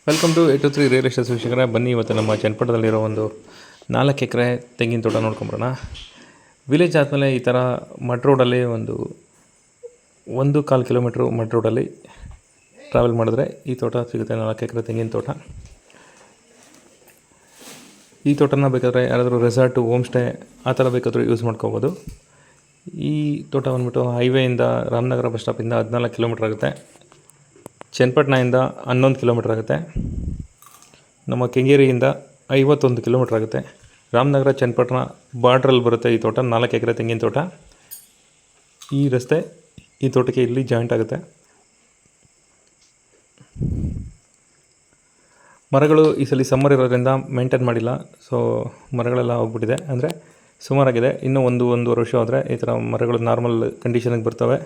Welcome to 823 real estate ವೀಕ್ಷಕರೇ. ಬನ್ನಿ ಇವತ್ತು ನಮ್ಮ ಚನ್ನಪಟ್ಟಣದಲ್ಲಿರೋ ಒಂದು 4 ಎಕರೆ ತೆಂಗಿನ ತೋಟ ನೋಡ್ಕೊಂಬರೋಣ. ವಿಲೇಜ್ ಆದಮೇಲೆ ಈ ಥರ ಮಡ್ ರೋಡಲ್ಲಿ ಒಂದು 1.25 ಕಿಲೋಮೀಟ್ರು ಮಡ್ ರೋಡಲ್ಲಿ ಟ್ರಾವೆಲ್ ಮಾಡಿದ್ರೆ ಈ ತೋಟ ಸಿಗುತ್ತೆ. 4 ಎಕರೆ ತೆಂಗಿನ ತೋಟ. ಈ ತೋಟನ ಬೇಕಾದರೆ ಯಾರಾದರೂ ರೆಸಾರ್ಟು, ಹೋಮ್ ಸ್ಟೇ ಆ ಥರ ಬೇಕಾದರೂ ಯೂಸ್ ಮಾಡ್ಕೋಬೋದು. ಈ ತೋಟ ಬಂದ್ಬಿಟ್ಟು ಹೈವೇಯಿಂದ ರಾಮನಗರ ಬಸ್ ಸ್ಟಾಪಿಂದ 14 ಕಿಲೋಮೀಟ್ರ್ ಆಗುತ್ತೆ. ಚನ್ನಪಟ್ಟಣದಿಂದ 11 ಕಿಲೋಮೀಟ್ರ್ ಆಗುತ್ತೆ. ನಮ್ಮ ಕೆಂಗೇರಿಯಿಂದ 51 ಕಿಲೋಮೀಟ್ರ್ ಆಗುತ್ತೆ. ರಾಮನಗರ ಚನ್ನಪಟ್ಟಣ ಬಾರ್ಡ್ರಲ್ಲಿ ಬರುತ್ತೆ ಈ ತೋಟ. 4 ಎಕರೆ ತೆಂಗಿನ ತೋಟ. ಈ ರಸ್ತೆ ಈ ತೋಟಕ್ಕೆ ಇಲ್ಲಿ ಜಾಯಿಂಟ್ ಆಗುತ್ತೆ. ಮರಗಳು ಈ ಸಲ ಸಮ್ಮರ್ ಇರೋದ್ರಿಂದ ಮೇಂಟೈನ್ ಮಾಡಿಲ್ಲ, ಸೊ ಮರಗಳೆಲ್ಲ ಹೋಗ್ಬಿಟ್ಟಿದೆ. ಅಂದರೆ ಸುಮಾರಾಗಿದೆ. ಇನ್ನೂ ಒಂದೂವರೆ ವರ್ಷ ಹೋದರೆ ಈ ಥರ ಮರಗಳು ನಾರ್ಮಲ್ ಕಂಡೀಷನಿಗೆ ಬರ್ತವೆ.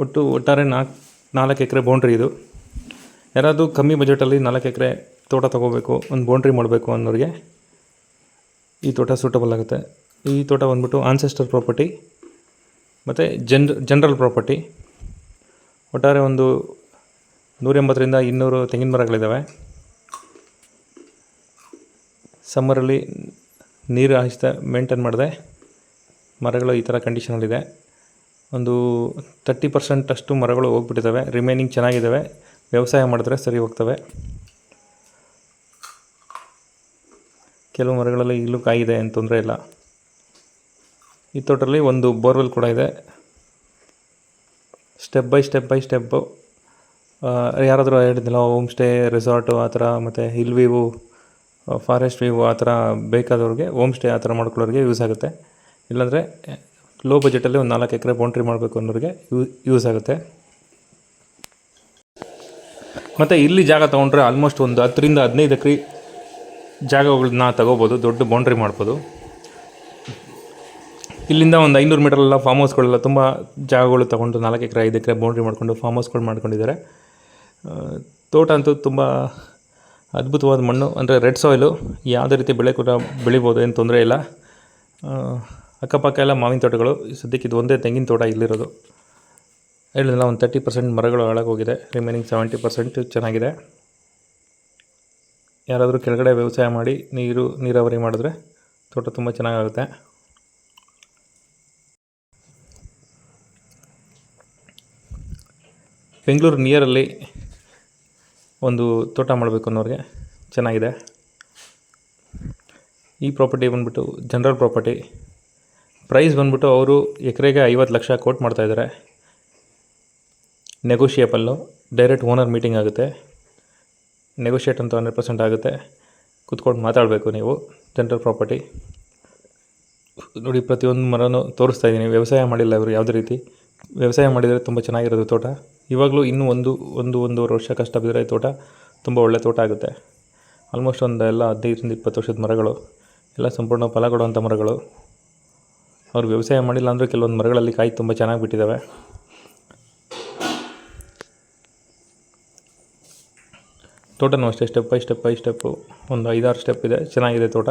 ಒಟ್ಟಾರೆ 4 ಎಕರೆ ಬೌಂಡ್ರಿ ಇದು. ಯಾರಾದರೂ ಕಮ್ಮಿ ಬಜೆಟಲ್ಲಿ 4 ಎಕರೆ ತೋಟ ತೊಗೋಬೇಕು, ಒಂದು ಬೌಂಡ್ರಿ ಮಾಡಬೇಕು ಅನ್ನೋರಿಗೆ ಈ ತೋಟ ಸೂಟಬಲ್ ಆಗುತ್ತೆ. ಈ ತೋಟ ಬಂದ್ಬಿಟ್ಟು ಆನ್ಸೆಸ್ಟರ್ ಪ್ರಾಪರ್ಟಿ ಮತ್ತು ಜನರಲ್ ಪ್ರಾಪರ್ಟಿ. ಒಟ್ಟಾರೆ ಒಂದು 180ರಿಂದ 200 ತೆಂಗಿನ ಮರಗಳಿದ್ದಾವೆ. ಸಮ್ಮರಲ್ಲಿ ನೀರು ಹಾಯಿಸ್ದೆ ಮೇಂಟೈನ್ ಮಾಡಿದೆ ಮರಗಳು ಈ ಥರ ಕಂಡೀಷನಲ್ಲಿದೆ. ಒಂದು 30% ಅಷ್ಟು ಮರಗಳು ಹೋಗ್ಬಿಟ್ಟಿದ್ದಾವೆ. ರಿಮೈನಿಂಗ್ ಚೆನ್ನಾಗಿದ್ದಾವೆ. ವ್ಯವಸಾಯ ಮಾಡಿದ್ರೆ ಸರಿ ಹೋಗ್ತವೆ. ಕೆಲವು ಮರಗಳಲ್ಲಿ ಇಲ್ಲೂ ಕಾಯಿದೆ, ಏನು ತೊಂದರೆ ಇಲ್ಲ. ಈ ತೋಟದಲ್ಲಿ ಒಂದು ಬೋರ್ವೆಲ್ ಕೂಡ ಇದೆ. ಸ್ಟೆಪ್ ಬೈ ಸ್ಟೆಪ್ಪು ಯಾರಾದರೂ ಹೇಳಿದ್ನಲ್ಲ, ಹೋಮ್ ಸ್ಟೇ, ರೆಸಾರ್ಟು ಆ ಥರ, ಮತ್ತು ಹಿಲ್ ವ್ಯೂ, ಫಾರೆಸ್ಟ್ ವ್ಯೂ ಆ ಥರ ಬೇಕಾದವ್ರಿಗೆ, ಹೋಮ್ ಸ್ಟೇ ಆ ಥರ ಮಾಡ್ಕೊಳ್ಳೋರಿಗೆ ಯೂಸ್ ಆಗುತ್ತೆ. ಇಲ್ಲಾಂದರೆ ಲೋ ಬಜೆಟಲ್ಲಿ ಒಂದು 4 ಎಕರೆ ಬೌಂಡ್ರಿ ಮಾಡಬೇಕು ಅನ್ನೋರಿಗೆ ಯೂಸ್ ಆಗುತ್ತೆ. ಮತ್ತು ಇಲ್ಲಿ ಜಾಗ ತೊಗೊಂಡ್ರೆ ಆಲ್ಮೋಸ್ಟ್ ಒಂದು 10ರಿಂದ 15 ಎಕರೆ ಜಾಗಗಳನ್ನ ತಗೋಬೋದು. ದೊಡ್ಡ ಬೌಂಡ್ರಿ ಮಾಡ್ಬೋದು. ಇಲ್ಲಿಂದ ಒಂದು 500 ಮೀಟರೆಲ್ಲ ಫಾರ್ಮ್ ಹೌಸ್ಗಳೆಲ್ಲ ತುಂಬ ಜಾಗಗಳು ತೊಗೊಂಡು 4 ಎಕರೆ 5 ಎಕರೆ ಬೌಂಡ್ರಿ ಮಾಡಿಕೊಂಡು ಫಾರ್ಮ್ ಹೌಸ್ಗಳು ಮಾಡ್ಕೊಂಡಿದ್ದಾರೆ. ತೋಟ ಅಂತೂ ತುಂಬ ಅದ್ಭುತವಾದ ಮಣ್ಣು, ಅಂದರೆ ರೆಡ್ ಸಾಯಿಲು. ಯಾವುದೇ ರೀತಿ ಬೆಳೆ ಕೂಡ ಬೆಳಿಬೋದು, ಏನು ತೊಂದರೆ ಇಲ್ಲ. ಅಕ್ಕಪಕ್ಕ ಎಲ್ಲ ಮಾವಿನ ತೋಟಗಳು. ಸದ್ಯಕ್ಕೆ ಇದು ಒಂದೇ ತೆಂಗಿನ ತೋಟ ಇಲ್ಲಿರೋದು. ಹೇಳಿದ್ನಲ್ಲ, ಒಂದು 30% ಮರಗಳು ಹಾಳಾಗೋಗಿದೆ. ರಿಮೈನಿಂಗ್ 70% ಚೆನ್ನಾಗಿದೆ. ಯಾರಾದರೂ ಕೆಳಗಡೆ ವ್ಯವಸಾಯ ಮಾಡಿ ನೀರಾವರಿ ಮಾಡಿದ್ರೆ ತೋಟ ತುಂಬ ಚೆನ್ನಾಗಾಗುತ್ತೆ. ಬೆಂಗಳೂರು ನಿಯರಲ್ಲಿ ಒಂದು ತೋಟ ಮಾಡಬೇಕು ಅನ್ನೋರಿಗೆ ಚೆನ್ನಾಗಿದೆ. ಈ ಪ್ರಾಪರ್ಟಿ ಬಂದ್ಬಿಟ್ಟು ಜನರಲ್ ಪ್ರಾಪರ್ಟಿ. ಪ್ರೈಸ್ ಬಂದ್ಬಿಟ್ಟು ಅವರು ಎಕರೆಗೆ 50 ಲಕ್ಷ ಕೋಟ್ ಮಾಡ್ತಾಯಿದ್ದಾರೆ. ನೆಗೋಷಿಯೇಬಲ್ಲು. ಡೈರೆಕ್ಟ್ ಓನರ್ ಮೀಟಿಂಗ್ ಆಗುತ್ತೆ. ನೆಗೋಷಿಯೇಟ್ ಅಂತ 100% ಆಗುತ್ತೆ. ಕೂತ್ಕೊಂಡು ಮಾತಾಡಬೇಕು ನೀವು. ಜನರಲ್ ಪ್ರಾಪರ್ಟಿ ನೋಡಿ, ಪ್ರತಿಯೊಂದು ಮರನೂ ತೋರಿಸ್ತಾ ಇದ್ದೀನಿ. ವ್ಯವಸಾಯ ಮಾಡಿಲ್ಲ ಇವರು ಯಾವುದೇ ರೀತಿ. ವ್ಯವಸಾಯ ಮಾಡಿದರೆ ತುಂಬ ಚೆನ್ನಾಗಿರೋದು ತೋಟ. ಇವಾಗಲೂ ಇನ್ನೂ ಒಂದೂವರೆ ವರ್ಷ ಕಷ್ಟ ಬಿದ್ದರೆ ತೋಟ ತುಂಬ ಒಳ್ಳೆ ತೋಟ ಆಗುತ್ತೆ. ಆಲ್ಮೋಸ್ಟ್ ಎಲ್ಲ 15ರಿಂದ 20 ವರ್ಷದ ಮರಗಳು, ಎಲ್ಲ ಸಂಪೂರ್ಣ ಫಲ ಕೊಡುವಂಥ ಮರಗಳು. ಅವ್ರು ವ್ಯವಸಾಯ ಮಾಡಿಲ್ಲ ಅಂದರೆ ಕೆಲವೊಂದು ಮರಗಳಲ್ಲಿ ಕಾಯಿ ತುಂಬ ಚೆನ್ನಾಗಿ ಬಿಟ್ಟಿದ್ದಾವೆ. ತೋಟನೂ ಅಷ್ಟೇ ಸ್ಟೆಪ್ ಬೈ ಸ್ಟೆಪ್ಪು ಒಂದು 5-6 ಸ್ಟೆಪ್ ಇದೆ. ಚೆನ್ನಾಗಿದೆ ತೋಟ.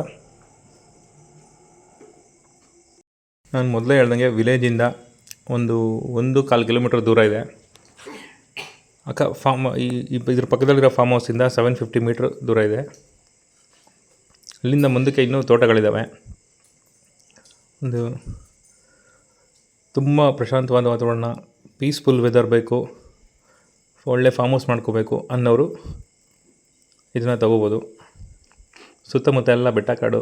ನಾನು ಮೊದಲೇ ಹೇಳ್ದಂಗೆ ವಿಲೇಜಿಂದ ಒಂದು 1.25 ಕಿಲೋಮೀಟ್ರ್ ದೂರ ಇದೆ. ಇದ್ರ ಪಕ್ಕದಲ್ಲಿರೋ ಫಾರ್ಮ್ ಹೌಸಿಂದ 750 ಮೀಟ್ರ್ ದೂರ ಇದೆ. ಇಲ್ಲಿಂದ ಮುಂದಕ್ಕೆ ಇನ್ನೂ ತೋಟಗಳಿದ್ದಾವೆ. ಒಂದು ತುಂಬ ಪ್ರಶಾಂತವಾದ ವಾತಾವರಣ, ಪೀಸ್ಫುಲ್ ವೆದರ್ ಬೇಕು, ಒಳ್ಳೆ ಫಾರ್ಮ್ ಹೌಸ್ ಮಾಡ್ಕೋಬೇಕು ಅನ್ನೋರು ಇದನ್ನು ತಗೋಬೋದು. ಸುತ್ತಮುತ್ತ ಎಲ್ಲ ಬೆಟ್ಟ ಕಾಡು,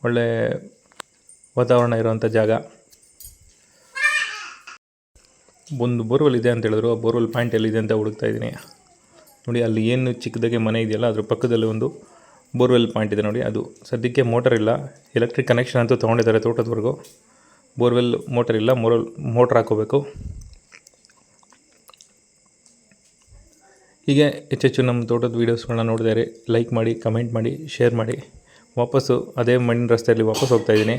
ಒಳ್ಳೆ ವಾತಾವರಣ ಇರೋವಂಥ ಜಾಗ. ಒಂದು ಬೋರ್ವೆಲ್ ಇದೆ ಅಂತ ಹೇಳಿದ್ರು. ಆ ಬೋರ್ವೆಲ್ ಪಾಯಿಂಟ್ ಎಲ್ಲಿದೆ ಅಂತ ಹುಡುಕ್ತಾ ಇದ್ದೀನಿ. ನೋಡಿ, ಅಲ್ಲಿ ಏನು ಚಿಕ್ಕದಾಗೆ ಮನೆ ಇದೆಯಲ್ಲ, ಅದ್ರ ಪಕ್ಕದಲ್ಲಿ ಒಂದು ಬೋರ್ವೆಲ್ ಪಾಯಿಂಟ್ ಇದೆ ನೋಡಿ. ಅದು ಸದ್ಯಕ್ಕೆ ಮೋಟರ್ ಇಲ್ಲ. ಎಲೆಕ್ಟ್ರಿಕ್ ಕನೆಕ್ಷನ್ ಅಂತೂ ತೊಗೊಂಡಿದ್ದಾರೆ ತೋಟದವರೆಗೂ. ಬೋರ್ವೆಲ್ ಮೋಟರ್ ಇಲ್ಲ. ಮೋಟ್ರ್ ಹಾಕೋಬೇಕು. ಹೀಗೆ ಹೆಚ್ಚೆಚ್ಚು ನಮ್ಮ ತೋಟದ ವೀಡಿಯೋಸ್ಗಳನ್ನ ನೋಡಿದರೆ ಲೈಕ್ ಮಾಡಿ, ಕಮೆಂಟ್ ಮಾಡಿ, ಶೇರ್ ಮಾಡಿ. ವಾಪಸ್ಸು ಅದೇ ಮಣ್ಣಿನ ರಸ್ತೆಯಲ್ಲಿ ವಾಪಸ್ ಹೋಗ್ತಾಯಿದ್ದೀನಿ.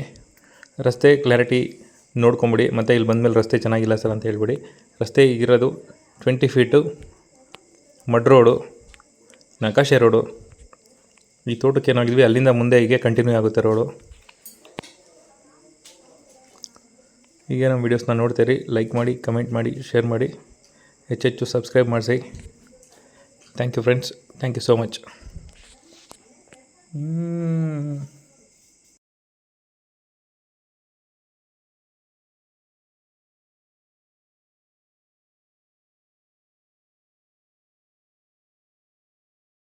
ರಸ್ತೆ ಕ್ಲಾರಿಟಿ ನೋಡ್ಕೊಂಬಿಡಿ. ಮತ್ತು ಇಲ್ಲಿ ಬಂದಮೇಲೆ ರಸ್ತೆ ಚೆನ್ನಾಗಿಲ್ಲ ಸರ್ ಅಂತ ಹೇಳ್ಬಿಡಿ. ರಸ್ತೆ ಈಗಿರೋದು 20 ಫೀಟು ಮಡ್ ರೋಡು, ನಕಾಶೆ ರೋಡು. ಈ ತೋಟಕ್ಕೆ ಏನಾಗಿದ್ವಿ ಅಲ್ಲಿಂದ ಮುಂದೆ ಹೀಗೆ ಕಂಟಿನ್ಯೂ ಆಗುತ್ತೆ ರೋಡು. ಹೀಗೆ ನಮ್ಮ ವೀಡಿಯೋಸ್ನ ನೋಡ್ತೀರಿ. ಲೈಕ್ ಮಾಡಿ, ಕಮೆಂಟ್ ಮಾಡಿ, ಶೇರ್ ಮಾಡಿ, ಹೆಚ್ಚೆಚ್ಚು ಸಬ್ಸ್ಕ್ರೈಬ್ ಮಾಡಿಸಿ. Thank you friends, thank you so much.